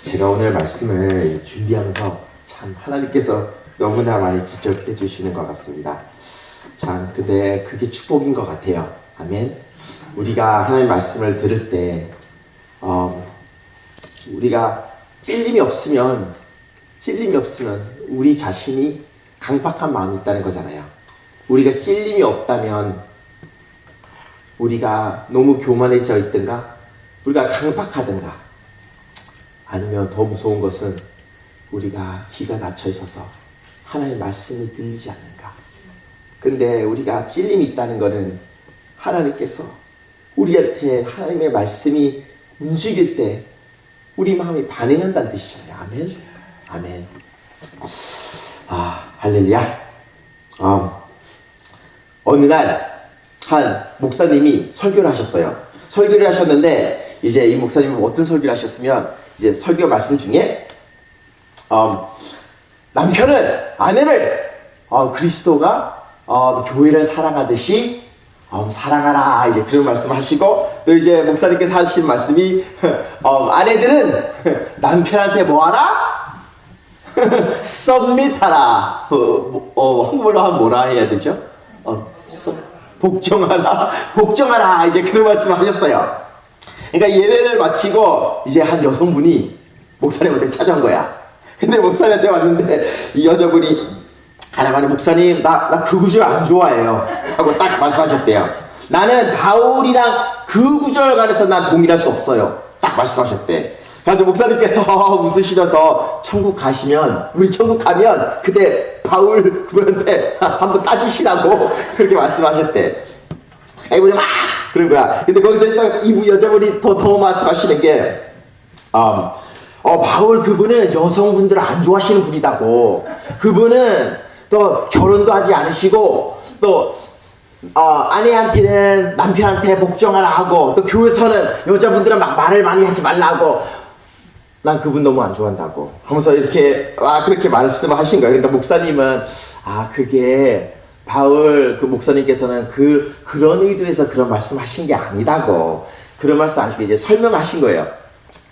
제가 오늘 말씀을 준비하면서 참 하나님께서 너무나 많이 지적해 주시는 것 같습니다. 참 근데 그게 축복인 것 같아요. 아멘. 우리가 하나님 말씀을 들을 때 우리가 찔림이 없으면 우리 자신이 강박한 마음이 있다는 거잖아요. 우리가 찔림이 없다면 우리가 너무 교만해져 있든가 우리가 강박하든가 아니면 더 무서운 것은 우리가 귀가 닫혀 있어서 하나님의 말씀이 들리지 않는가. 근데 우리가 찔림이 있다는 것은 하나님께서 우리한테 하나님의 말씀이 움직일 때 우리 마음이 반응한다는 뜻이잖아요. 아멘. 아멘. 할렐루야. 어느 날 한 목사님이 설교를 하셨어요. 설교를 하셨는데 이제 이 목사님은 어떤 설교를 하셨으면 이제 설교 말씀 중에 남편은 아내를 그리스도가 교회를 사랑하듯이 사랑하라 이제 그런 말씀하시고 또 이제 목사님께서 하신 말씀이 아내들은 남편한테 뭐하라? submit하라. 한국말로 하면 뭐라 해야 되죠? 복종하라 이제 그런 말씀을 하셨어요. 그러니까 예배를 마치고 이제 한 여성분이 목사님한테 찾아온 거야. 근데 목사님한테 왔는데 이 여자분이 하나님 목사님 나 그 구절 안 좋아해요 하고 딱 말씀하셨대요. 나는 바울이랑 그 구절 관해서 난 동일할 수 없어요. 딱 말씀하셨대. 그래서 목사님께서 웃으시면서 우리 천국 가면 그때 바울 그분한테 한번 따지시라고 그렇게 말씀하셨대. 이분이 막 그런 거야. 근데 거기서 일단 이 여자분이 더 말씀하시는 게 바울 그분은 여성분들을 안 좋아하시는 분이다고. 그분은 또 결혼도 하지 않으시고 또 아내한테는 남편한테 복종하라 하고 또 교회에서는 여자분들은 막 말을 많이 하지 말라고. 난 그분 너무 안 좋아한다고 하면서 이렇게 그렇게 말씀을 하신 거예요. 그러니까 목사님은 그게 바울 그 목사님께서는 그런 의도에서 그런 말씀하신 게 아니다고 그런 말씀하시고 이제 설명하신 거예요.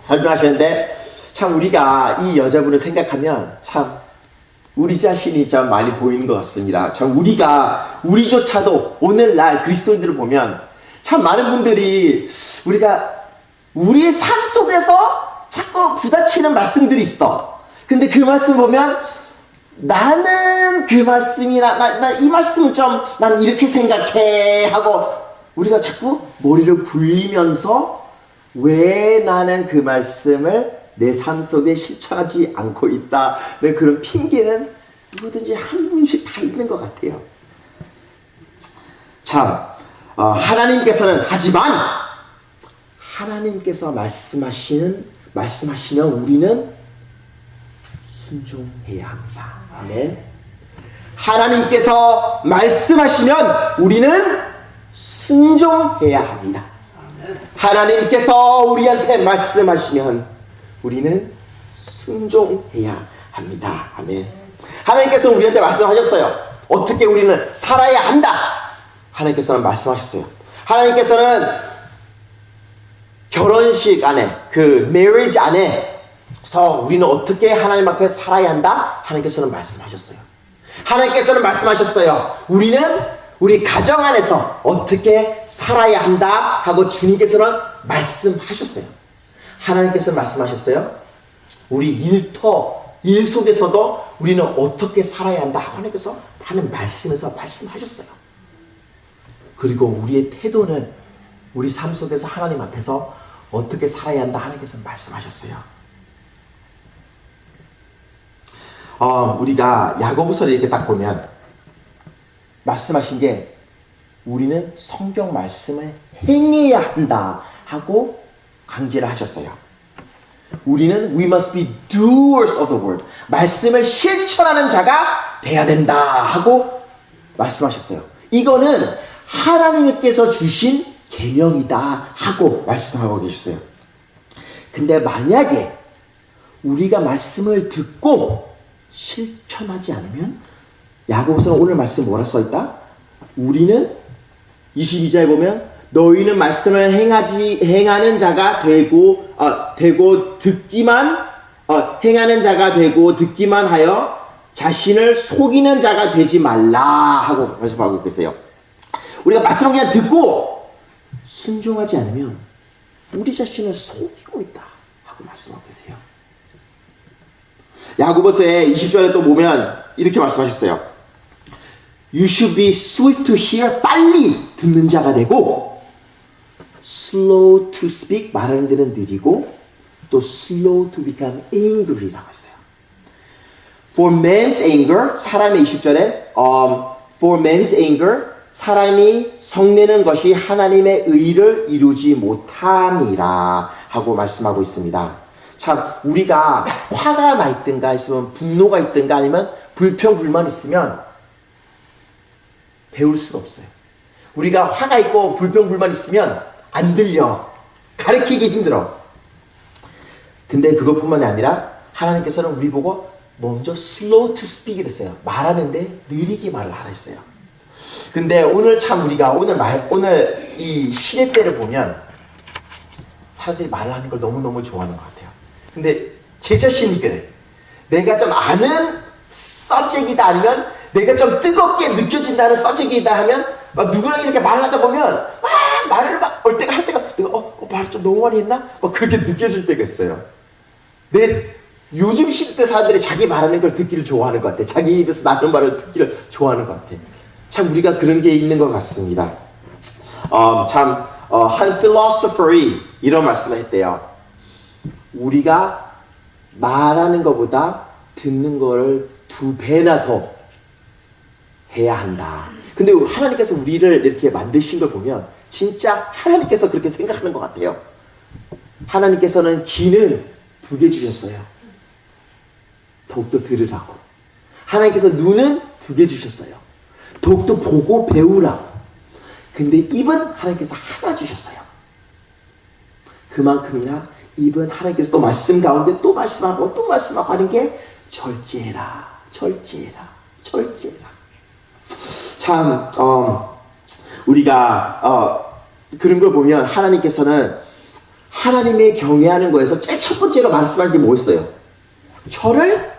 설명하셨는데 참 우리가 이 여자분을 생각하면 참 우리 자신이 참 많이 보이는 것 같습니다. 참 우리조차도 오늘날 그리스도인들을 보면 참 많은 분들이 우리의 삶 속에서 자꾸 부딪히는 말씀들이 있어. 근데 그 말씀 보면 나는 그 말씀이나 나 이 말씀은 좀 난 이렇게 생각해 하고 우리가 자꾸 머리를 굴리면서 왜 나는 그 말씀을 내 삶 속에 실천하지 않고 있다. 그런 핑계는 누구든지 한 분씩 다 있는 것 같아요. 참 하나님께서는 하지만 하나님께서 말씀하시면 우리는 순종해야 합니다. 아멘. 하나님께서 말씀하시면 우리는 순종해야 합니다. 하나님께서 우리한테 말씀하시면 우리는 순종해야 합니다. 아멘. 하나님께서 우리한테 말씀하셨어요. 어떻게 우리는 살아야 한다. 하나님께서는 말씀하셨어요. 하나님께서는 결혼식 안에 그 marriage 안에서 우리는 어떻게 하나님 앞에 살아야 한다? 하나님께서는 말씀하셨어요. 하나님께서는 말씀하셨어요. 우리 가정 안에서 어떻게 살아야 한다 하고 주님께서는 말씀하셨어요. 하나님께서는 말씀하셨어요. 우리 일 속에서도 우리는 어떻게 살아야 한다 하나님께서 하는 말씀에서 말씀하셨어요. 그리고 우리의 태도는 우리 삶 속에서 하나님 앞에서 어떻게 살아야 한다 하나님께서 말씀하셨어요. 우리가 야고보서를 이렇게 딱 보면 말씀하신 게 우리는 성경 말씀을 행해야 한다 하고 강제를 하셨어요. 우리는 we must be doers of the word. 말씀을 실천하는 자가 돼야 된다 하고 말씀하셨어요. 이거는 하나님께서 주신 계명이다 하고 말씀하고 계셨어요. 근데 만약에 우리가 말씀을 듣고 실천하지 않으면 야고보서는 오늘 말씀 뭐라 써있다? 우리는 22절에 보면 너희는 말씀을 행하는 자가 되고 듣기만 행하는 자가 되고 듣기만 하여 자신을 속이는 자가 되지 말라 하고 말씀하고 계세요. 우리가 말씀을 그냥 듣고 순종하지 않으면 우리 자신을 속이고 있다 하고 말씀하고 계세요. 야고보서의 20절에 또 보면 이렇게 말씀하셨어요. You should be swift to hear, 빨리 듣는 자가 되고 slow to speak, 말하는 데는 느리고 또 slow to become angry라고 했어요. For man's anger, 사람의 20절에 for man's anger, 사람이 성내는 것이 하나님의 의를 이루지 못함이라 하고 말씀하고 있습니다. 참 우리가 화가 나 있든가 있으면 분노가 있든가 아니면 불평불만 있으면 배울 수가 없어요. 우리가 화가 있고 불평불만 있으면 안 들려. 가르치기 힘들어. 근데 그것뿐만이 아니라 하나님께서는 우리 보고 먼저 slow to speak이 됐어요. 말하는데 느리게 말을 하라 했어요. 근데 오늘 참 우리가 오늘 이 시대 때를 보면 사람들이 말을 하는 걸 너무너무 좋아하는 것 같아요. 근데 제 자신이 그래. 내가 좀 아는 서적이다 아니면 내가 좀 뜨겁게 느껴진다는 서적이다 하면 막 누구랑 이렇게 말을 하다 보면 막 말을 막 올 때가 할 때가 내가 말 좀 너무 많이 했나? 막 그렇게 느껴질 때가 있어요. 요즘 시대 사람들이 자기 말하는 걸 듣기를 좋아하는 것 같아. 자기 입에서 나는 말을 듣기를 좋아하는 것 같아. 참 우리가 그런 게 있는 것 같습니다. 한 필로소퍼이 이런 말씀을 했대요. 우리가 말하는 것보다 듣는 거를 2배나 더 해야 한다. 근데 하나님께서 우리를 이렇게 만드신 걸 보면 진짜 하나님께서 그렇게 생각하는 것 같아요. 하나님께서는 귀는 2개 주셨어요. 더욱더 들으라고. 하나님께서 눈은 2개 주셨어요. 더욱더 보고 배우라고. 근데 입은 하나님께서 하나 주셨어요. 그만큼이나 입은 하나님께서 또 말씀 가운데 또 말씀하고 또 말씀하고 하는 게 절제해라, 절제해라, 절제해라. 참 우리가 그런 걸 보면 하나님께서는 하나님의 경외하는 거에서 제일 첫 번째로 말씀하는 게 뭐였어요? 혀를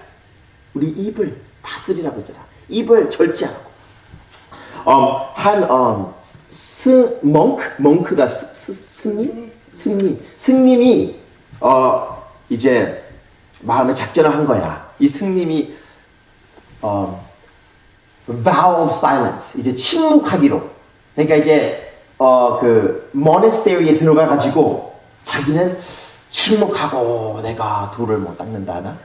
우리 입을 다스리라고 했잖아. 입을 절제하라고. 멍크가 승님이 이제 마음에 작전을 한 거야. 이 승님이 vow of silence, 이제 침묵하기로. 그러니까 이제 그 monastery에 들어가 가지고 자기는 침묵하고 내가 돌을 못 닦는다나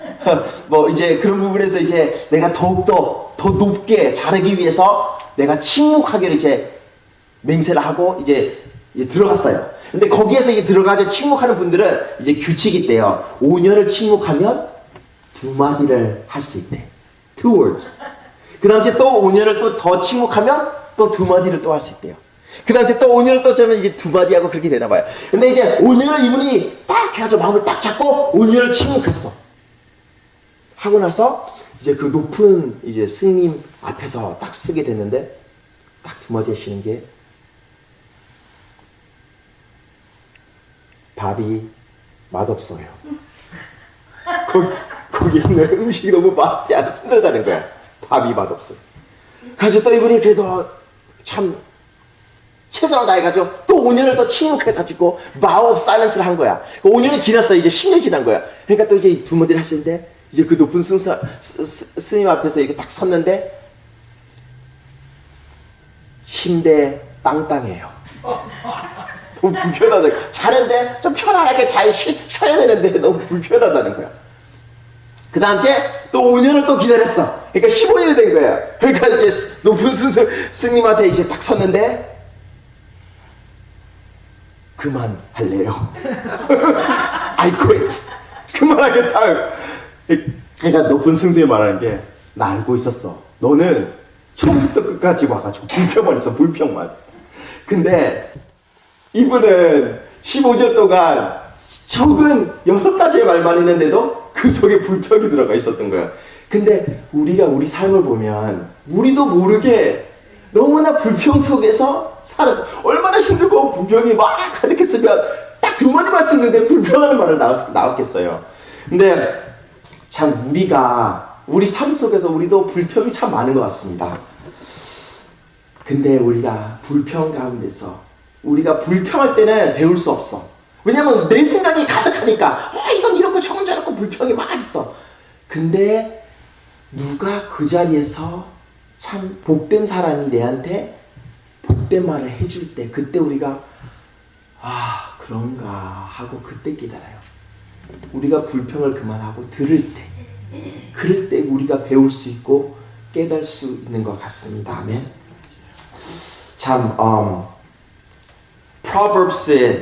뭐 이제 그런 부분에서 이제 내가 더욱더 더 높게 자르기 위해서 내가 침묵하기로 이제 맹세를 하고 이제 들어갔어요. 근데 거기에서 이제 들어가서 침묵하는 분들은 이제 규칙이 있대요. 5년을 침묵하면 2마디를 할 수 있대. 2 words. 그 다음에 또 5년을 또 더 침묵하면 또 2마디를 또 할 수 있대요. 그 다음에 또 5년을 또 하면 이제 2마디 하고 그렇게 되나 봐요. 근데 이제 5년을 이분이 딱 해가지고 마음을 딱 잡고 5년을 침묵했어. 하고 나서 이제 그 높은 이제 스님 앞에서 딱 쓰게 됐는데 딱 2마디 하시는 게 밥이 맛없어요. 거기 있는 음식이 너무 맛이 안 힘들다는 거야. 밥이 맛없어요. 그래서 또 이분이 그래도 참 최선을 다해가지고 또 5년을 또 침묵해가지고 vow of silence를 한 거야. 5년이 지났어. 이제 10년이 지난 거야. 그러니까 또 이제 2마디를 하시는데 이제 그 높은 스님 앞에서 이렇게 딱 섰는데 힘대 땅땅해요. 너무 불편하다. 자는데 좀 편안하게 잘 쉬어야 되는데 너무 불편하다는 거야. 그 다음 주에 또 5년을 또 기다렸어. 그러니까 15년이 된 거야. 그러니까 이제 높은 스님한테 이제 딱 섰는데 그만할래요. I quit. 그만하겠다. 그러니까 높은 스님이 말하는 게 나 알고 있었어. 너는 처음부터 끝까지 와가지고 불평만 했어. 불평만. 근데 이분은 15년 동안 적은 6가지의 말만 했는데도 그 속에 불평이 들어가 있었던 거야. 근데 우리가 우리 삶을 보면 우리도 모르게 너무나 불평 속에서 살았어. 얼마나 힘들고 불평이 막 가득했으면 딱 2마디만 쓰는데 불평하는 말을 나왔겠어요. 근데 참 우리 삶 속에서 우리도 불평이 참 많은 것 같습니다. 근데 우리가 불평 가운데서 우리가 불평할 때는 배울 수 없어. 왜냐면 내 생각이 가득하니까 이건 이렇고 저건 저렇고 불평이 막 있어. 근데 누가 그 자리에서 참 복된 사람이 내한테 복된 말을 해줄 때 그때 우리가 그런가 하고 그때 깨달아요. 우리가 불평을 그만하고 들을 때 그럴 때 우리가 배울 수 있고 깨달을 수 있는 것 같습니다. 아멘. 참 Proverbs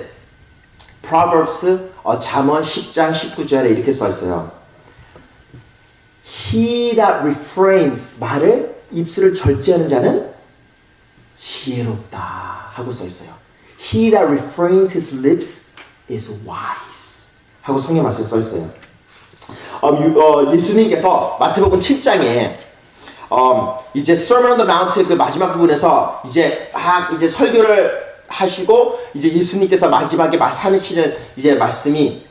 잠언 10장 19절에 이렇게 써 있어요. He that refrains 말을 입술을 절제하는 자는 지혜롭다 하고 써 있어요. He that refrains his lips is wise 하고 성경 말씀에 써 있어요. 예수님께서 마태복음 7장에 이제 Sermon on the Mount 그 마지막 부분에서 이제 설교를 하시고 이제 예수님께서 마지막에 하시는 이제 말씀이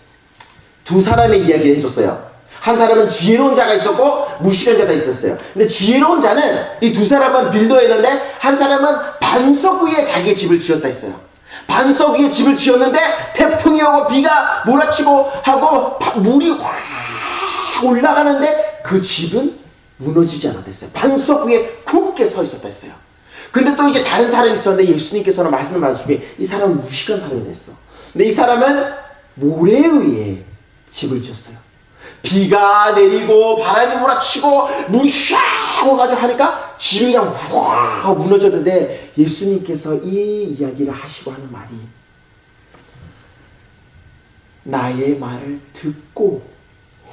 두 사람의 이야기를 해줬어요. 한 사람은 지혜로운 자가 있었고 무식한 자가 있었어요. 근데 지혜로운 자는 이 두 사람은 빌더였는데 한 사람은 반석 위에 자기의 집을 지었다 했어요. 반석 위에 집을 지었는데 태풍이 오고 비가 몰아치고 하고 물이 확 올라가는데 그 집은 무너지지 않았댔어요. 반석 위에 굳게 서 있었다 했어요. 근데 또 이제 다른 사람이 있었는데 예수님께서는 말씀을 받으시기에 이 사람은 무식한 사람이 됐어. 근데 이 사람은 모래 위에 집을 지었어요. 비가 내리고 바람이 몰아치고 물이 샤 오가지고 하니까 집이 그냥 후 무너졌는데 예수님께서 이 이야기를 하시고 하는 말이 나의 말을 듣고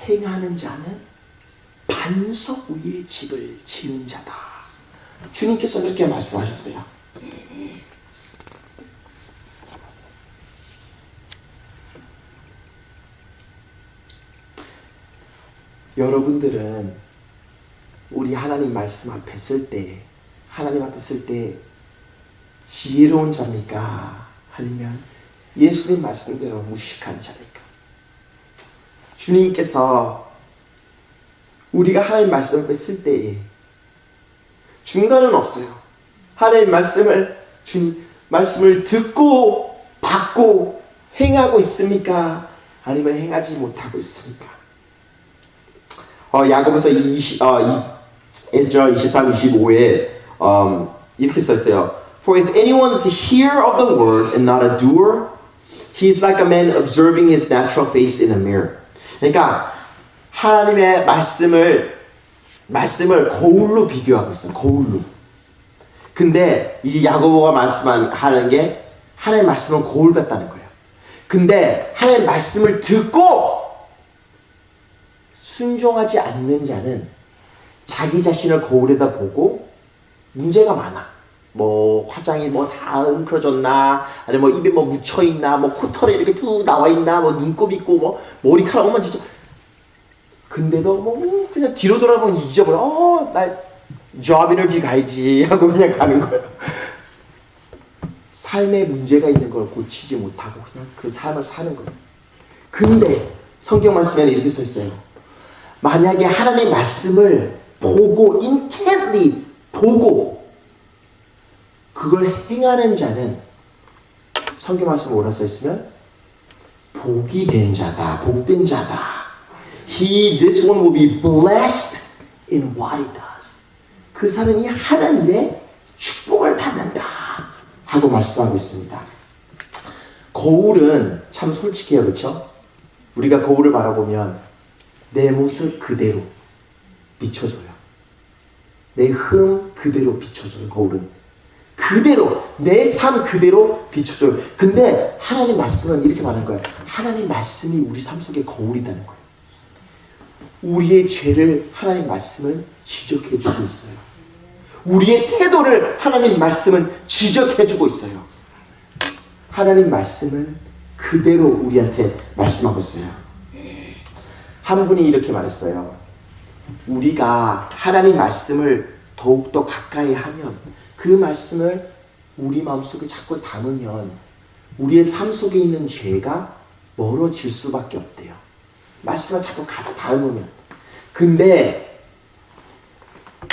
행하는 자는 반석 위에 집을 지은 자다. 주님께서 그렇게 말씀하셨어요. 여러분들은 우리 하나님 말씀 앞에 쓸 때, 하나님 앞에 쓸 때 지혜로운 자입니까? 아니면 예수님 말씀대로 무식한 자입니까? 주님께서 우리가 하나님 말씀 앞에 쓸 때에 중간은 없어요. 하나님 말씀을 듣고 받고 행하고 있습니까? 아니면 행하지 못하고 있습니까? 야고보서 1절 23, 25에 이렇게 써있어요. For if anyone is a hearer of the word and not a doer, he is like a man observing his natural face in a mirror. 그러니까 하나님의 말씀을 거울로 비교하고 있어요. 거울로. 근데 이 야고보가 말씀하는 게 하나님의 말씀은 거울 같다는 거예요. 근데 하나님의 말씀을 듣고 순종하지 않는 자는 자기 자신을 거울에다 보고 문제가 많아. 뭐 화장이 뭐 다 웅크러졌나, 아니면 뭐 입에 뭐 묻혀 있나, 뭐 코털에 이렇게 쭉 나와 있나, 뭐 눈곱 있고 뭐 머리카락만 진짜. 근데도 뭐 그냥 뒤로 돌아보면 잊어버려. 나 job interview 가야지 하고 그냥 가는 거예요. 삶에 문제가 있는 걸 고치지 못하고 그냥 그 삶을 사는 거예요. 근데 성경 말씀에는 이렇게 써 있어요. 만약에 하나님의 말씀을 보고 intently 보고 그걸 행하는 자는 성경 말씀에 뭐라 써 있으면 복이 된 자다, 복된 자다. This one will be blessed in what he does. 그 사람이 하는 일에 축복을 받는다 하고 말씀하고 있습니다. 거울은 참 솔직해요, 그렇죠? 우리가 거울을 바라보면 내 모습 그대로 비춰줘요. 내 흠 그대로 비춰줘요. 거울은 그대로 내 삶 그대로 비춰줘요. 근데 하나님 말씀은 이렇게 말하는 거예요. 하나님 말씀이 우리 삶 속에 거울이라는 거예요. 우리의 죄를 하나님 말씀은 지적해 주고 있어요. 우리의 태도를 하나님 말씀은 지적해 주고 있어요. 하나님 말씀은 그대로 우리한테 말씀하고 있어요. 한 분이 이렇게 말했어요. 우리가 하나님 말씀을 더욱더 가까이 하면 그 말씀을 우리 마음속에 자꾸 담으면 우리의 삶 속에 있는 죄가 멀어질 수밖에 없대요. 말씀을 자꾸 가득 담으면. 근데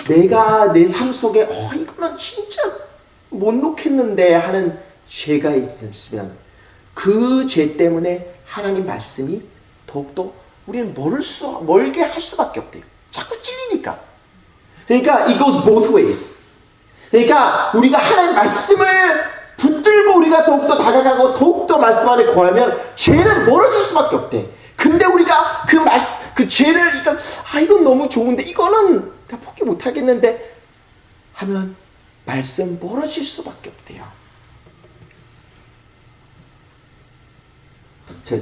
내가 내 삶 속에 이거는 진짜 못 놓겠는데 하는 죄가 있으면 그 죄 때문에 하나님 말씀이 더욱더 우리는 멀게 할 수밖에 없대요. 자꾸 찔리니까. 그러니까 it goes both ways. 그러니까 우리가 하나님 말씀을 붙들고 우리가 더욱더 다가가고 더욱더 말씀 안에 거하면 죄는 멀어질 수밖에 없대. 근데 우리가 그 죄를 이건 너무 좋은데 이거는 다 포기 못 하겠는데 하면 말씀 멀어질 수밖에 없대요.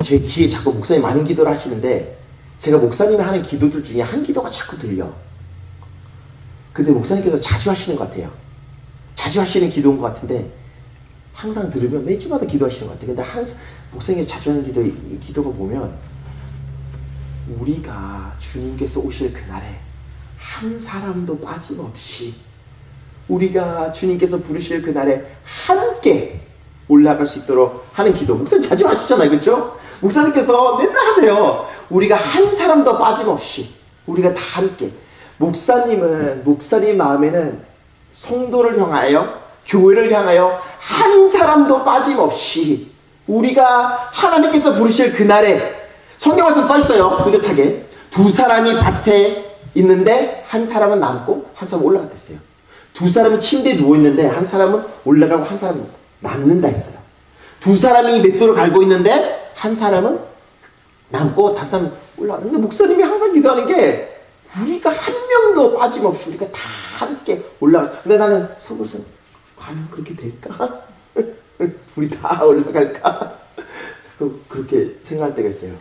제 귀에 자꾸 목사님 많은 기도를 하시는데 제가 목사님이 하는 기도들 중에 한 기도가 자꾸 들려. 근데 목사님께서 자주 하시는 것 같아요. 자주 하시는 기도인 것 같은데 항상 들으면 매주마다 기도하시는 것 같아요. 근데 항상 목사님이 자주 하는 이 기도가 보면 우리가 주님께서 오실 그날에 한 사람도 빠짐없이 우리가 주님께서 부르실 그날에 함께 올라갈 수 있도록 하는 기도. 목사님 자주 하시잖아요. 그렇죠? 목사님께서 맨날 하세요. 우리가 한 사람도 빠짐없이 우리가 다 함께. 목사님 마음에는 성도를 향하여 교회를 향하여 한 사람도 빠짐없이 우리가 하나님께서 부르실 그날에 성경 말씀 써 있어요. 뚜렷하게 두 사람이 밭에 있는데 한 사람은 남고 한 사람은 올라갔댔어요. 두 사람은 침대에 누워 있는데 한 사람은 올라가고 한 사람은 남는다 했어요. 두 사람이 맷돌을 갈고 있는데 한 사람은 남고 한 사람은 올라간다. 근데 목사님이 항상 기도하는 게 우리가 한 명도 빠짐없이 우리가 다 함께 올라가. 근데 나는 속으로 과연 그렇게 될까? 우리 다 올라갈까? 자꾸 그렇게 생각할 때가 있어요.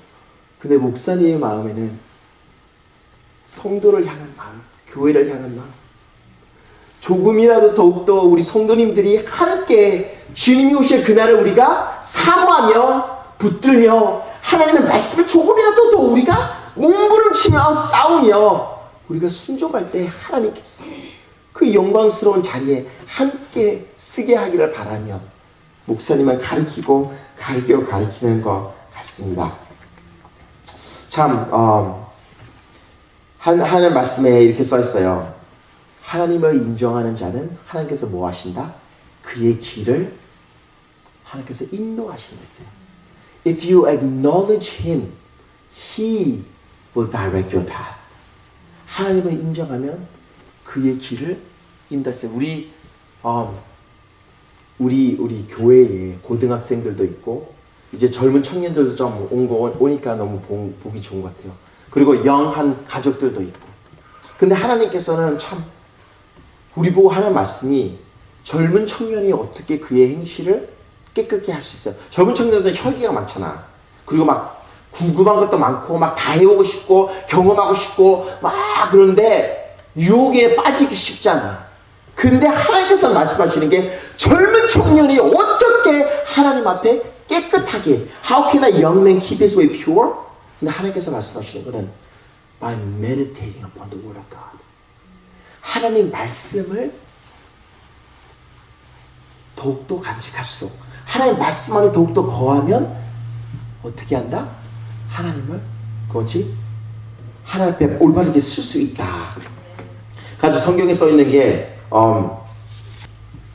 근데 목사님의 마음에는 성도를 향한 마음, 교회를 향한 마음, 조금이라도 더욱더 우리 성도님들이 함께 주님이 오실 그날을 우리가 사모하며 붙들며 하나님의 말씀을 조금이라도 더 우리가 몸부림치며 싸우며 우리가 순종할 때 하나님께서 그 영광스러운 자리에 함께 쓰게 하기를 바라며 목사님은 가르치는 것 같습니다. 참 하나님 말씀에 이렇게 써 있어요. 하나님을 인정하는 자는 하나님께서 뭐 하신다? 그의 길을 하나님께서 인도하신댔어요. If you acknowledge Him, He will direct your path. 하나님을 인정하면 그의 길을 인도했어요. 우리 교회에 고등학생들도 있고 이제 젊은 청년들도 좀 오니까 너무 보기 좋은 것 같아요. 그리고 영한 가족들도 있고. 근데 하나님께서는 참 우리 보고 하는 말씀이 젊은 청년이 어떻게 그의 행실을 깨끗게 할 수 있어요. 젊은 청년들은 혈기가 많잖아. 그리고 막 궁금한 것도 많고 막 다 해보고 싶고 경험하고 싶고 막 그런데 유혹에 빠지기 쉽잖아. 근데 하나님께서 말씀하시는 게 젊은 청년이 어떻게 하나님 앞에 깨끗하게 How can a young man keep his way pure? 근데 하나님께서 말씀하시는 것은 by meditating upon the word of God. 하나님 말씀을 더욱더 간직할수록 하나님 말씀 안에 더욱더 거하면 어떻게 한다? 하나님을 하나님 앞에 올바르게 쓸 수 있다. 가지 성경에 써 있는 게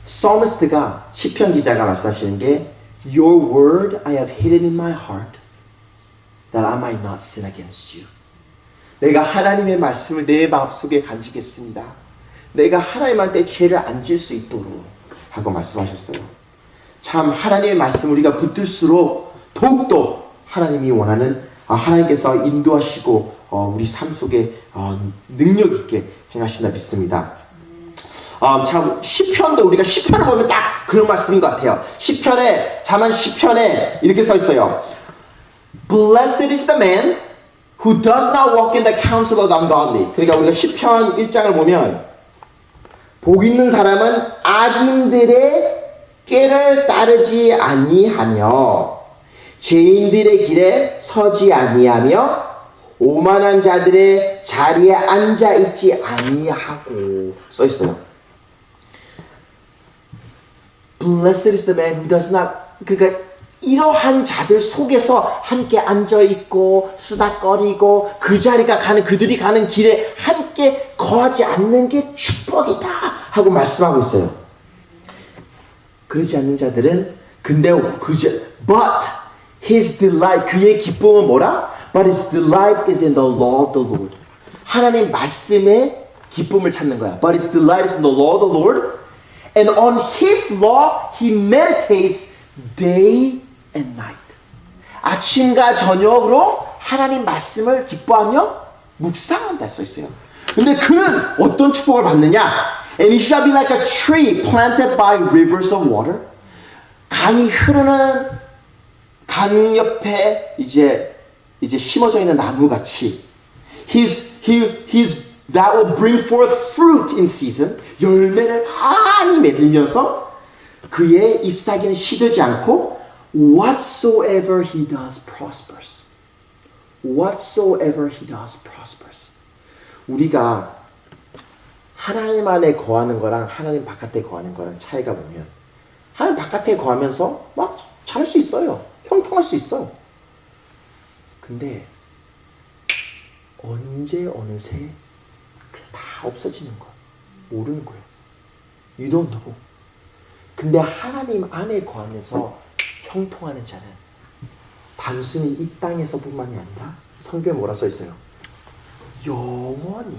Psalmist가 시편 기자가 말씀하시는 게 Your word I have hidden in my heart that I might not sin against you. 내가 하나님의 말씀을 내 마음속에 간직했습니다. 내가 하나님한테 죄를 안 질 수 있도록 하고 말씀하셨어요. 참 하나님의 말씀 우리가 붙들수록 더욱더 하나님이 원하는 하나님께서 인도하시고 우리 삶 속에 능력 있게 행하신다 믿습니다. 참 시편도 우리가 시편을 보면 딱 그런 말씀인 것 같아요. 자만 시편에 이렇게 써 있어요. Blessed is the man who does not walk in the counsel of the ungodly. 그러니까 우리가 시편 1장을 보면 복 있는 사람은 악인들의 꾀를 따르지 아니하며 죄인들의 길에 서지 아니하며 오만한 자들의 자리에 앉아 있지 아니하고 써 있어요. Blessed is the man who does not. 그러니까 이러한 자들 속에서 함께 앉아있고 수다거리고 그들이 가는 길에 함께 거하지 않는 게 축복이다 하고 말씀하고 있어요. 그러지 않는 자들은 but his delight, 그의 기쁨은 뭐라? But his delight is in the law of the Lord. 하나님 말씀에 기쁨을 찾는 거야. But his delight is in the law of the Lord. And on his law he meditates day and night. 아침과 저녁으로 하나님 말씀을 기뻐하며 묵상한다 써 있어요. 근데 그는 어떤 축복을 받느냐? And he shall be like a tree planted by rivers of water. 강이 흐르는 강 옆에 이제 심어져 있는 나무같이 that will bring forth fruit in season. 열매를 많이 맺으면서 그의 잎사귀는 시들지 않고 whatsoever he does prospers. Whatsoever he does prospers. 우리가 하나님 안에 거하는 거랑 하나님 바깥에 거하는 거랑 차이가 보면 하나님 바깥에 거하면서 막 잘할 수 있어요. 형통할 수 있어요. 근데 언제 어느새 그냥 다 없어지는 거야. 모르는 거예요. You don't know. 근데 하나님 안에 거하면서 형통하는 자는 단순히 이 땅에서뿐만이 아니라 성경에 뭐라 써 있어요? 영원히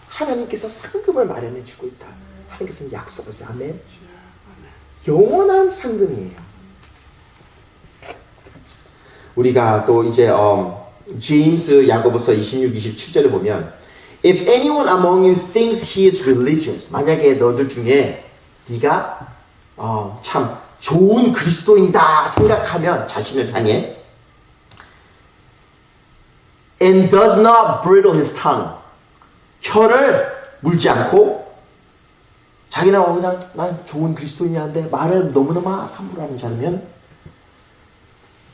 하나님께서 상급을 마련해 주고 있다. 하나님께서는 약속하세요. 아멘. 영원한 상급이에요. 우리가 또 이제 제임스 야고보서 26, 27절에 보면 If anyone among you thinks he is religious, 만약에 너들 중에 네가 참 좋은 그리스도인이다 생각하면 자신을 향해 and does not bridle his tongue, 혀를 물지 않고 자기는 그냥 난 좋은 그리스도인이한데 말을 너무너무 함부로 하는 자면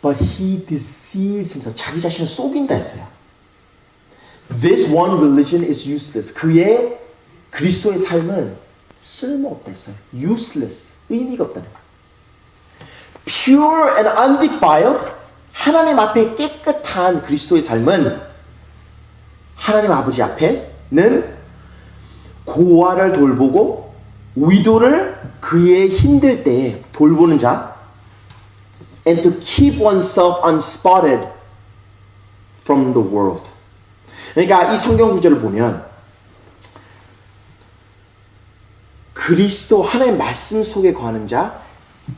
but he deceives himself, 자기 자신을 속인다 했어요. This one religion is useless. 그의 그리스도의 삶은 쓸모없다 했어요. useless, 의미가 없다는 거예요. pure and undefiled, 하나님 앞에 깨끗한 그리스도의 삶은 하나님 아버지 앞에는 고아를 돌보고 위도를 그의 힘들 때에 돌보는 자 and to keep oneself unspotted from the world. 그러니까 이 성경 구절을 보면 그리스도 하나님의 말씀 속에 거하는 자,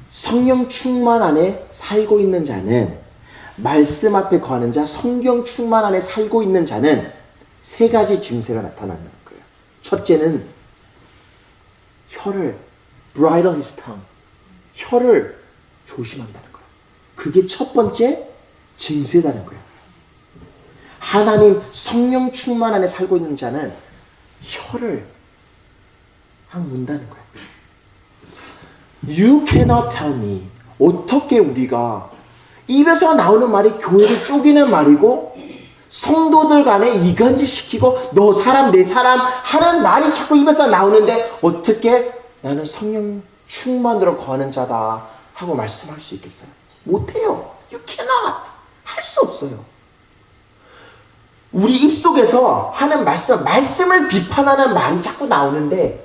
성령 충만 안에 살고 있는 자는, 말씀 앞에 거하는 자, 성경 충만 안에 살고 있는 자는 세 가지 증세가 나타나는 거예요. 첫째는 혀를 bridle his tongue, 혀를 조심한다는 거예요. 그게 첫 번째 증세다는 거예요. 하나님 성령 충만 안에 살고 있는 자는 혀를 문다는 거예요. You cannot tell me, 어떻게 우리가 입에서 나오는 말이 교회를 쪼개는 말이고 성도들 간에 이간질시키고 너 사람 내 사람 하는 말이 자꾸 입에서 나오는데 어떻게 나는 성령 충만으로 거하는 자다 하고 말씀할 수 있겠어요? 못해요. You cannot. 할 수 없어요. 우리 입속에서 하는 말씀을 비판하는 말이 자꾸 나오는데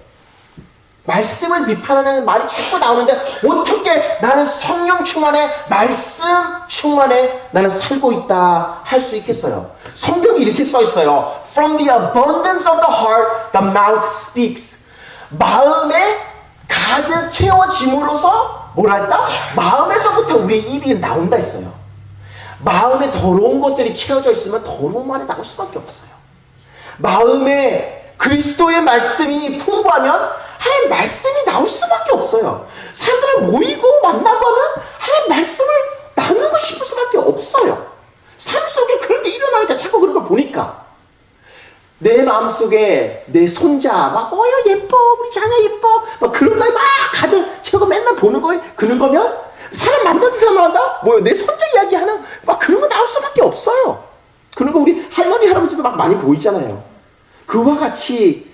말씀을 비판하는 말이 자꾸 나오는데 어떻게 나는 성령 충만에 말씀 충만에 나는 살고 있다 할 수 있겠어요? 성경이 이렇게 써 있어요. From the abundance of the heart, the mouth speaks. 마음에 가득 채워짐으로써 뭐라 했다? 마음에서부터 우리의 입이 나온다 했어요. 마음에 더러운 것들이 채워져 있으면 더러운 말이 나올 수밖에 없어요. 마음에 그리스도의 말씀이 풍부하면 하나님 말씀이 나올 수밖에 없어요. 사람들을 모이고 만나고 하면 하나님 말씀을 나누고 싶을 수밖에 없어요. 삶 속에 그런 게 일어나니까 자꾸 그런 걸 보니까 내 마음속에 내 손자 막 예뻐 우리 자녀 예뻐 막 그런 거에 막 가득 채우고 맨날 보는 거에 그런 거면 사람 만나는 사람 한다? 내 손자 이야기하는 막 그런 거 나올 수밖에 없어요. 그런 거 우리 할머니 할아버지도 막 많이 보이잖아요. 그와 같이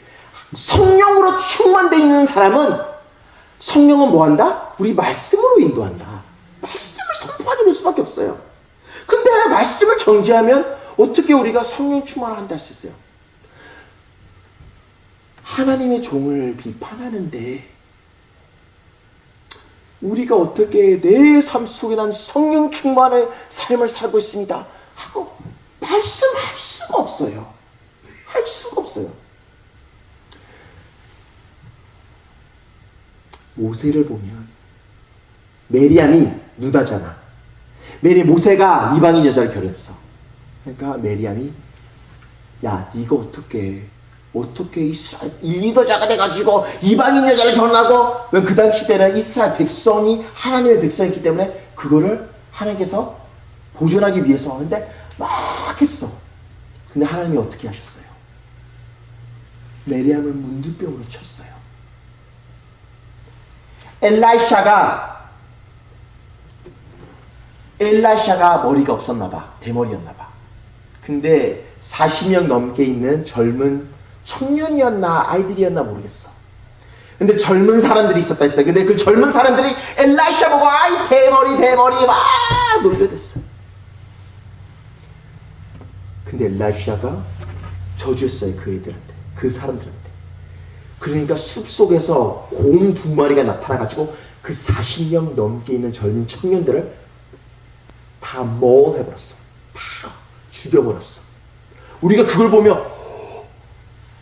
성령으로 충만되어 있는 사람은 성령은 뭐한다? 우리 말씀으로 인도한다. 말씀을 선포하게 될 수밖에 없어요. 근데 말씀을 정죄하면 어떻게 우리가 성령 충만을 한다 할 수 있어요? 하나님의 종을 비판하는데 우리가 어떻게 내 삶 속에 난 성령 충만의 삶을 살고 있습니다 하고 말씀할 수가 없어요. 할 수가 없어요. 모세를 보면 메리암이 누나잖아. 모세가 이방인 여자를 결혼했어. 그러니까 메리암이 야 네가 어떻게 이스라엘 리더자가 돼가지고 이방인 여자를 결혼하고, 왜 그 당시 때는 이스라엘 백성이 하나님의 백성이기 때문에 그거를 하나님께서 보존하기 위해서 하는데 막 했어. 근데 하나님이 어떻게 하셨어요? 메리암을 문둥병으로 쳤어요. 엘라샤가 머리가 없었나 봐. 대머리였나 봐. 근데 40명 넘게 있는 젊은 청년이었나 아이들이었나 모르겠어. 근데 젊은 사람들이 있었다 했어요. 근데 그 젊은 사람들이 엘라샤 보고 아이 대머리 막 놀려댔어. 근데 엘라샤가 저주했어요. 그 애들한테, 그 사람들한테. 그러니까 숲속에서 곰 2마리가 나타나가지고 그 40명 넘게 있는 젊은 청년들을 다 해버렸어. 다 죽여버렸어. 우리가 그걸 보면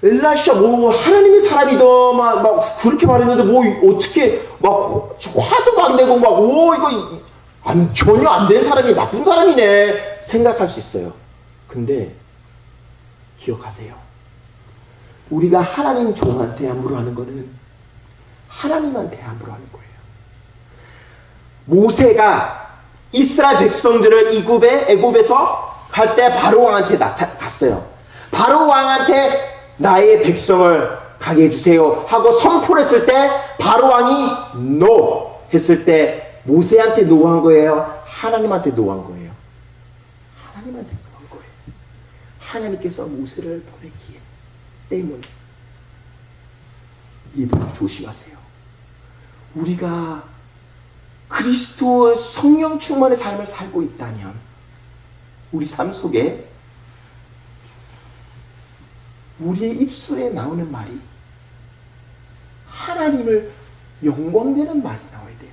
엘라샤 뭐 하나님의 사람이다 막 그렇게 말했는데 뭐 어떻게 막 화도 안 내고 막 이거 전혀 안 된 사람이 나쁜 사람이네 생각할 수 있어요. 근데 기억하세요. 우리가 하나님 종한테 함부로 하는 거는 하나님한테 함부로 하는 거예요. 모세가 이스라엘 백성들을 애굽에서 갈 때 바로 왕한테 갔어요. 바로 왕한테 나의 백성을 가게 해주세요 하고 선포를 했을 때 바로 왕이 NO 했을 때 모세한테 노한 거예요? 하나님한테 노한 거예요? 하나님한테 노한 거예요. 하나님께서 모세를 보내기에 때문에. 이분 조심하세요. 우리가 그리스도의 성령 충만의 삶을 살고 있다면 우리 삶 속에 우리의 입술에 나오는 말이 하나님을 영광되는 말이 나와야 돼요.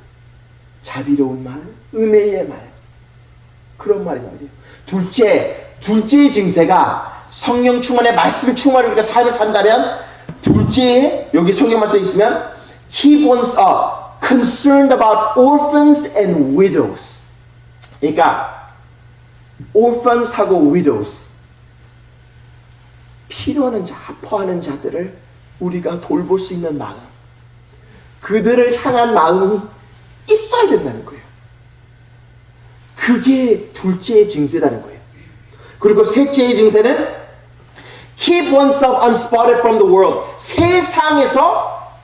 자비로운 말, 은혜의 말, 그런 말이 나와야 돼요. 둘째의 증세가 성령 충만의 말씀 충만을 우리가 삶을 산다면, 둘째에 여기 성경 말씀에 있으면 He wants concerned about orphans and widows. 그러니까 orphans하고 widows, 필요하는 자, 아파하는 자들을 우리가 돌볼 수 있는 마음, 그들을 향한 마음이 있어야 된다는 거예요. 그게 둘째의 증세라는 거예요. 그리고 셋째의 증세는 Keep oneself unspotted from the world. 세상에서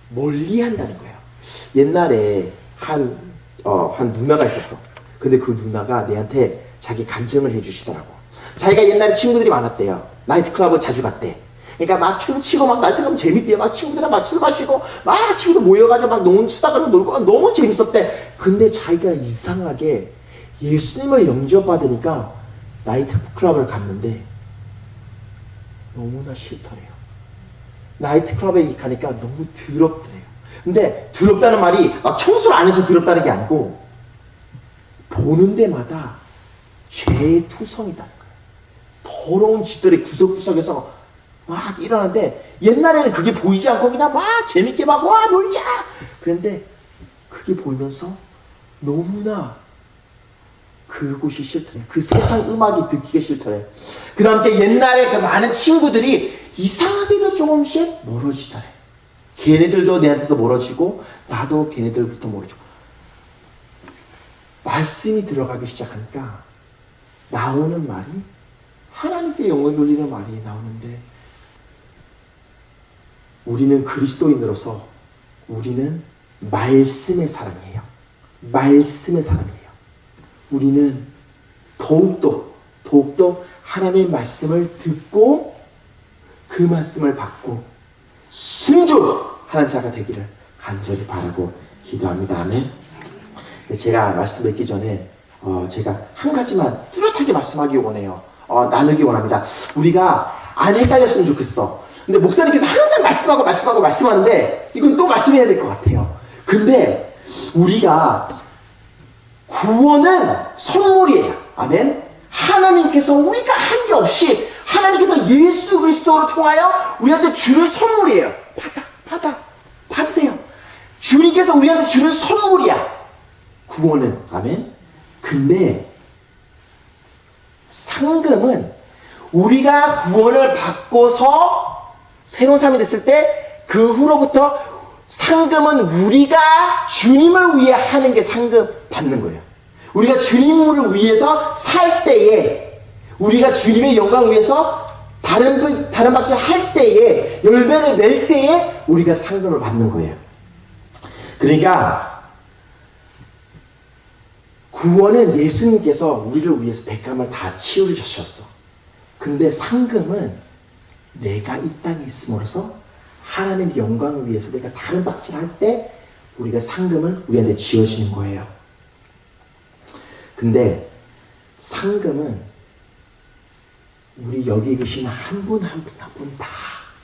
멀리 한다는 거예요. 옛날에 한 누나가 있었어. 근데 그 누나가 내한테 자기 간증을 해주시더라고. 자기가 옛날에 친구들이 많았대요. 나이트클럽을 자주 갔대. 그러니까 막 춤추고 막 나이트클럽 재밌대요. 막 친구들이랑 막 술 마시고 막 친구들 모여가지고 막 수다가로 놀고 너무 재밌었대. 근데 자기가 이상하게 예수님을 영접받으니까 나이트클럽을 갔는데 너무나 싫더래요. 나이트클럽에 가니까 너무 더럽더래요. 근데 더럽다는 말이 막 청소를 안 해서 더럽다는 게 아니고 보는 데마다 죄의 투성이다는 거예요. 더러운 짓들이 구석구석에서 막 일어나는데 옛날에는 그게 보이지 않고 그냥 막 재밌게 막 와 놀자 그런데 그게 보이면서 너무나 그곳이 싫더래요. 그 세상 음악이 듣기가 싫더래요. 그 다음 제 옛날에 그 많은 친구들이 이상하게도 조금씩 멀어지더래요. 걔네들도 내한테서 멀어지고 나도 걔네들부터 멀어지고. 말씀이 들어가기 시작하니까 나오는 말이 하나님께 영광 돌리는 말이 나오는데, 우리는 그리스도인으로서 우리는 말씀의 사람이에요. 말씀의 사람이에요. 우리는 더욱더 하나님의 말씀을 듣고 그 말씀을 받고 순종하는 자가 되기를 간절히 바라고 기도합니다. 아멘. 제가 말씀 드리기 전에 제가 한 가지만 뚜렷하게 말씀하기 원해요. 나누기 원합니다. 우리가 안 헷갈렸으면 좋겠어. 근데 목사님께서 항상 말씀하는데 이건 또 말씀해야 될 것 같아요. 근데 우리가 구원은 선물이에요. 아멘. 하나님께서 우리가 한 게 없이 하나님께서 예수 그리스도로 통하여 우리한테 주는 선물이에요. 받으세요. 주님께서 우리한테 주는 선물이야. 구원은. 아멘. 근데 상금은 우리가 구원을 받고서 새로운 삶이 됐을 때 그 후로부터 상금은 우리가 주님을 위해 하는 게 상금 받는 거예요. 우리가 주님을 위해서 살 때에, 우리가 주님의 영광을 위해서 다른 박질 할 때에, 열매를 낼 때에 우리가 상금을 받는 거예요. 그러니까 구원은 예수님께서 우리를 위해서 대가를 다 치르셨어. 근데 상금은 내가 이 땅에 있음으로써 하나님의 영광을 위해서 내가 다른 박질 할 때 우리가 상금을 우리한테 지어지는 거예요. 근데 상금은 우리 여기 계신 한 분 한 분 다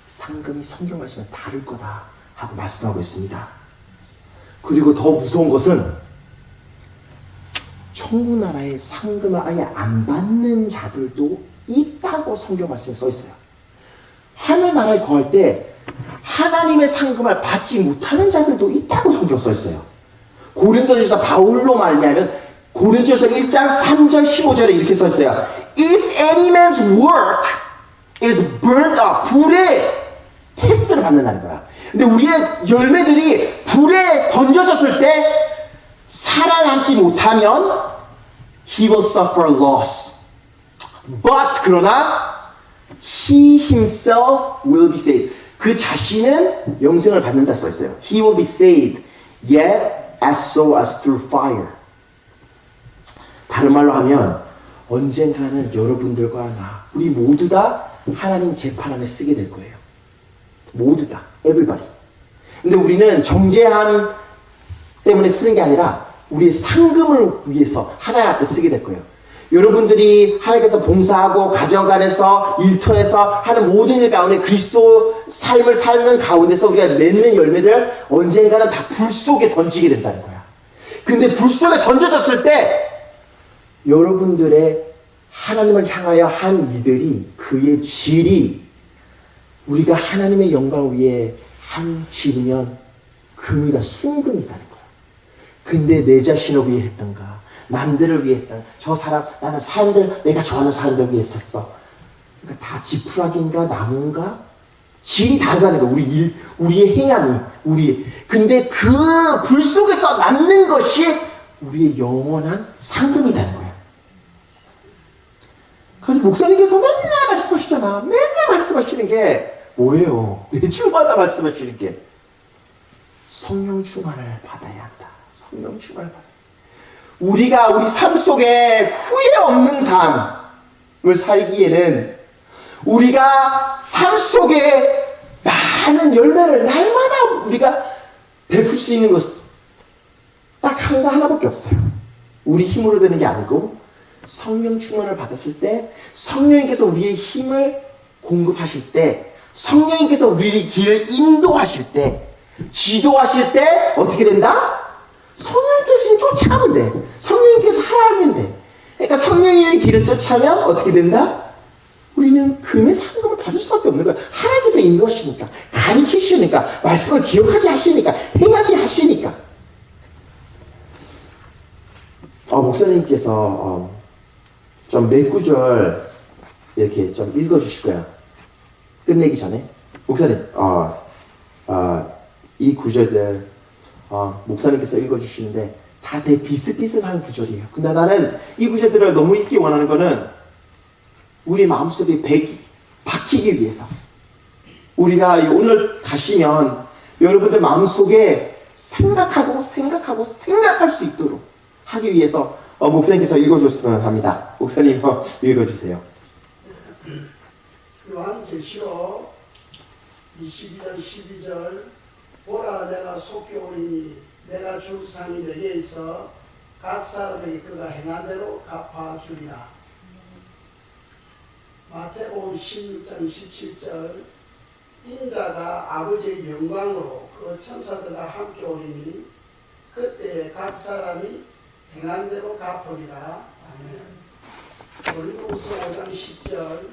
상금이 성경 말씀에 다를 거다 하고 말씀하고 있습니다. 그리고 더 무서운 것은 천국 나라의 상금을 아예 안 받는 자들도 있다고 성경 말씀에 써 있어요. 하늘나라에 거할 때 하나님의 상금을 받지 못하는 자들도 있다고 성경 써 있어요. 고린도전서 바울로 말미암으면 고린도전서 1장 3절 15절에 이렇게 써 있어요. If any man's work is burned up, 불에 테스트를 받는다는 거야. 근데 우리의 열매들이 불에 던져졌을 때 살아남지 못하면 he will suffer loss. But 그러나 he himself will be saved. 그 자신은 영생을 받는다 써 있어요. He will be saved, yet as so as through fire. 다른 말로 하면 언젠가는 여러분들과 나, 우리 모두 다 하나님 재판함에 쓰게 될 거예요. 모두 다, everybody. 근데 우리는 정죄함 때문에 쓰는 게 아니라 우리의 상금을 위해서 하나님 앞에 쓰게 될 거예요. 여러분들이 하나님께서 봉사하고 가정간에서 일터에서 하는 모든 일 가운데 그리스도 삶을 사는 가운데서 우리가 맺는 열매들 언젠가는 다 불 속에 던지게 된다는 거야. 근데 불 속에 던져졌을 때 여러분들의 하나님을 향하여 한 이들이 그의 질이 우리가 하나님의 영광을 위해 한 질이면 금이 다 순금이다는 거야. 근데 내 자신을 위해 했던가 남들을 위해 했던 저 사람, 나는 사람들, 내가 좋아하는 사람들 위해 했었어. 그러니까 다 지푸라기인가 나무인가 질이 다르다는 거야. 우리의 행함이 근데 그 불 속에서 남는 것이 우리의 영원한 상금이라는 거야. 그래서 목사님께서 맨날 말씀하시잖아. 맨날 말씀하시는 게 뭐예요? 매주마다 말씀하시는 게 성령 충만을 받아야 한다. 성령 충만을 받아야 한다. 우리가 우리 삶 속에 후회 없는 삶을 살기에는 우리가 삶 속에 많은 열매를 날마다 우리가 베풀 수 있는 것 딱 하나밖에 없어요. 우리 힘으로 되는 게 아니고 성령 충만을 받았을 때 성령님께서 우리의 힘을 공급하실 때 성령님께서 우리의 길을 인도하실 때 지도하실 때 어떻게 된다? 성령님께서 쫓아가면 돼. 성령님께서 하라면 돼. 그러니까 성령님의 길을 쫓아면 어떻게 된다? 우리는 금의 상금을 받을 수밖에 없는 거야. 하나님께서 인도하시니까, 가르치시니까, 말씀을 기억하게 하시니까, 행하게 하시니까. 목사님께서 좀 몇 구절 이렇게 좀 읽어주실 거예요. 끝내기 전에. 목사님, 이 구절들 목사님께서 읽어주시는데 다 되게 비슷비슷한 구절이에요. 근데 나는 이 구절들을 너무 읽기 원하는 거는 우리 마음속에 박히기 위해서. 우리가 오늘 가시면 여러분들 마음속에 생각할 수 있도록 하기 위해서 목사님께서 읽어줬으면 합니다. 목사님 읽어주세요. 요한계시록 22장 12절 보라 내가 속히 오리니 내가 줄 상이 내게 있어 각 사람에게 그가 행한 대로 갚아주리라. 마태복음 16장 17절 인자가 아버지의 영광으로 그 천사들과 함께 오리니 그때에 각 사람이 행한 대로 갚으리라. 아멘. 고린도후서 5장 10절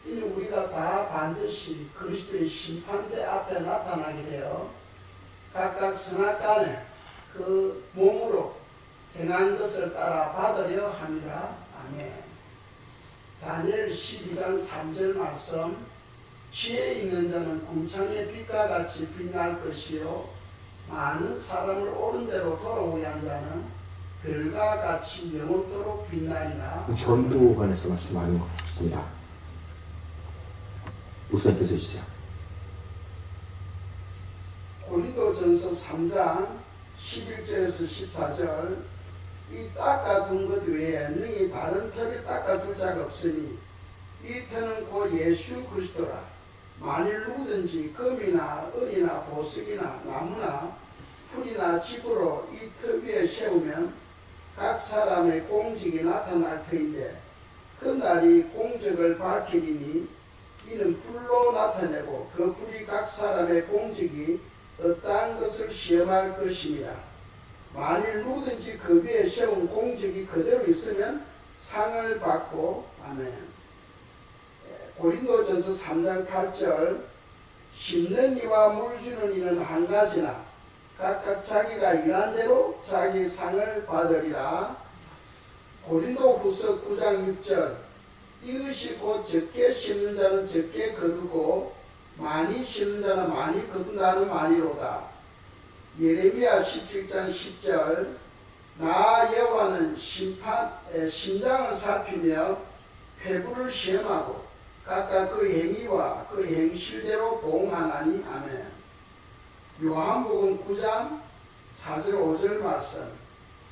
이는 우리가 다 반드시 그리스도의 심판대 앞에 나타나게 되어 각각 성악간에 그 몸으로 행한 것을 따라 받으려 함이라. 아멘. 다니엘 12장 3절 말씀 지혜 있는 자는 궁창의 빛과 같이 빛날 것이요 많은 사람을 옳은 대로 돌아오게 한 자는 별과 같이 영원토록 빛나리라. 전도 관해서 말씀하는 것 같습니다. 목사님께서 해주세요. 고린도전서 3장 11절에서 14절 이 닦아둔 것 외에 능히 다른 터를 닦아둘 자가 없으니 이 터는 곧 예수 그리스도라. 만일 누구든지 금이나 을이나 보석이나 나무나 풀이나 집으로 이 터 위에 세우면 각 사람의 공직이 나타날 터인데 그 날이 공적을 밝히리니 이는 불로 나타내고 그 불이 각 사람의 공직이 어떠한 것을 시험할 것입니다. 만일 누구든지 그 위에 세운 공직이 그대로 있으면 상을 받고. 아멘. 고린도전서 3장 8절 심는 이와 물 주는 이는 한 가지나 각각 자기가 일한 대로 자기 상을 받으리라. 고린도후서 9장 6절 이것이 곧 적게 심는 자는 적게 거두고 많이 심는 자는 많이 거둔다는 말이로다. 예레미야 17장 10절 나 여호와는 심장을 살피며 폐부를 시험하고 각각 그 행위와 그 행실대로 보응하나니. 아멘. 요한복음 9장 4절 5절 말씀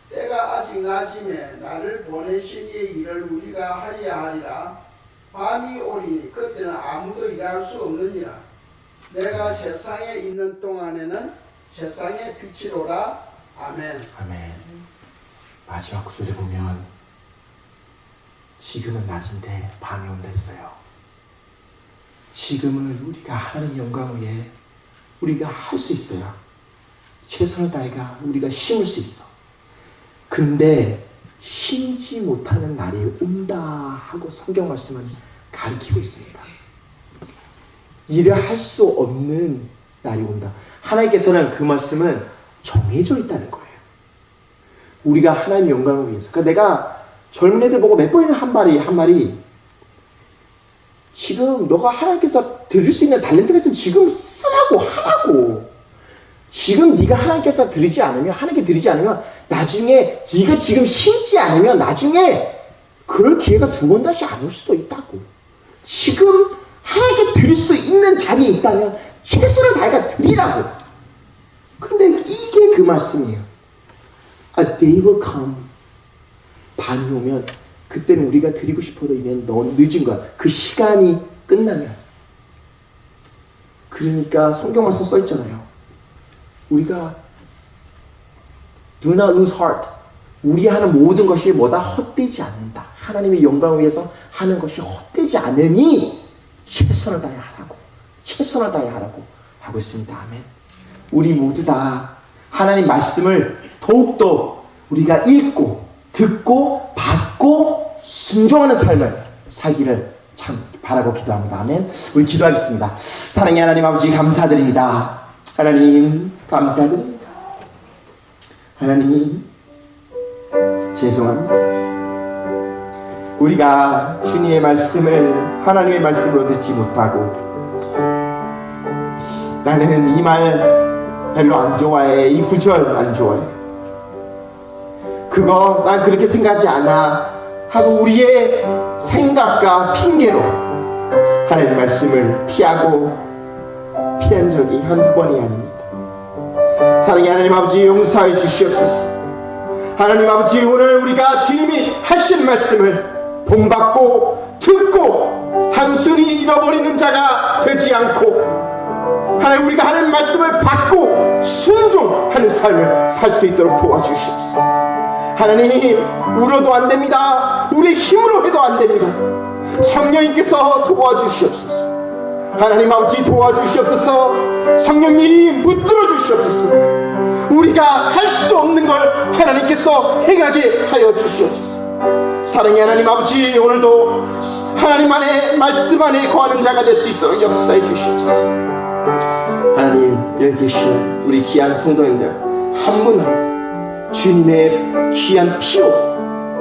때가 아직 낮임에 나를 보내신 이의 일을 우리가 하여야 하리라. 밤이 오리니 그때는 아무도 일할 수 없느니라. 내가 세상에 있는 동안에는 세상의 빛이로라. 아멘. 아멘. 마지막 구절에 보면 지금은 낮인데 밤이 온다 했어요. 지금은 우리가 하나님 영광 위에 우리가 할 수 있어요. 최선을 다해가 우리가 심을 수 있어. 근데 심지 못하는 날이 온다 하고 성경 말씀은 가리키고 있습니다. 일을 할 수 없는 날이 온다. 하나님께서는 그 말씀은 정해져 있다는 거예요. 우리가 하나님 영광을 위해서. 그러니까 내가 젊은 애들 보고 몇 번이나 한 말이 지금 너가 하나님께서 드릴 수 있는 탤런트가 있으면 지금 쓰라고 하라고. 지금 네가 하나님께서 드리지 않으면 나중에 네가 지금 심지 않으면 나중에 그럴 기회가 두 번 다시 안 올 수도 있다고. 지금 하나님께 드릴 수 있는 자리에 있다면 최선을 다해가 드리라고. 근데 이게 그 말씀이에요. A day will come. 밤이 오면 그때는 우리가 드리고 싶어도 이미 너무 늦은 거야. 그 시간이 끝나면. 그러니까 성경 말씀 써 있잖아요. 우리가 do not lose heart. 우리 하는 모든 것이 뭐다? 헛되지 않는다. 하나님의 영광을 위해서 하는 것이 헛되지 않으니 최선을 다해 하라고. 최선을 다해 하라고 하고 있습니다. 아멘. 우리 모두 다 하나님 말씀을 더욱더 우리가 읽고 듣고 받고 순종하는 삶을 살기를 참 바라고 기도합니다. 아멘. 우리 기도하겠습니다. 사랑의 하나님 아버지 감사드립니다. 하나님 감사드립니다. 하나님 죄송합니다. 우리가 주님의 말씀을 하나님의 말씀으로 듣지 못하고 나는 이 말 별로 안 좋아해. 이 구절 안 좋아해. 그거 난 그렇게 생각하지 않아 하고 우리의 생각과 핑계로 하나님의 말씀을 피한 적이 한두 번이 아닙니다. 사랑의 하나님 아버지 용서해 주시옵소서. 하나님 아버지 오늘 우리가 주님이 하신 말씀을 본받고 듣고 단순히 잃어버리는 자가 되지 않고 하나님, 우리가 하나님 말씀을 받고 순종하는 삶을 살 수 있도록 도와주시옵소서. 하나님, 울어도 안 됩니다. 우리 힘으로 해도 안 됩니다. 성령님께서 도와주시옵소서. 하나님 아버지, 도와주시옵소서. 성령님 붙들어 주시옵소서. 우리가 할 수 없는 걸 하나님께서 행하게 하여 주시옵소서. 사랑의 하나님 아버지, 오늘도 하나님 안에 말씀 안에 거하는 자가 될 수 있도록 역사해 주시옵소서. 하나님, 여기 계시는 우리 귀한 성도님들 한 분 한 분 주님의 귀한 피로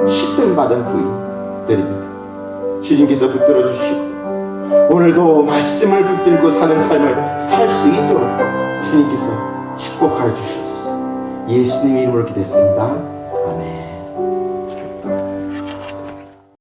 희생받은 부인들입니다. 주님께서 붙들어 주시고 오늘도 말씀을 붙들고 사는 삶을 살 수 있도록 주님께서 축복하여 주시옵소서. 예수님의 이름으로 기도했습니다. 아멘.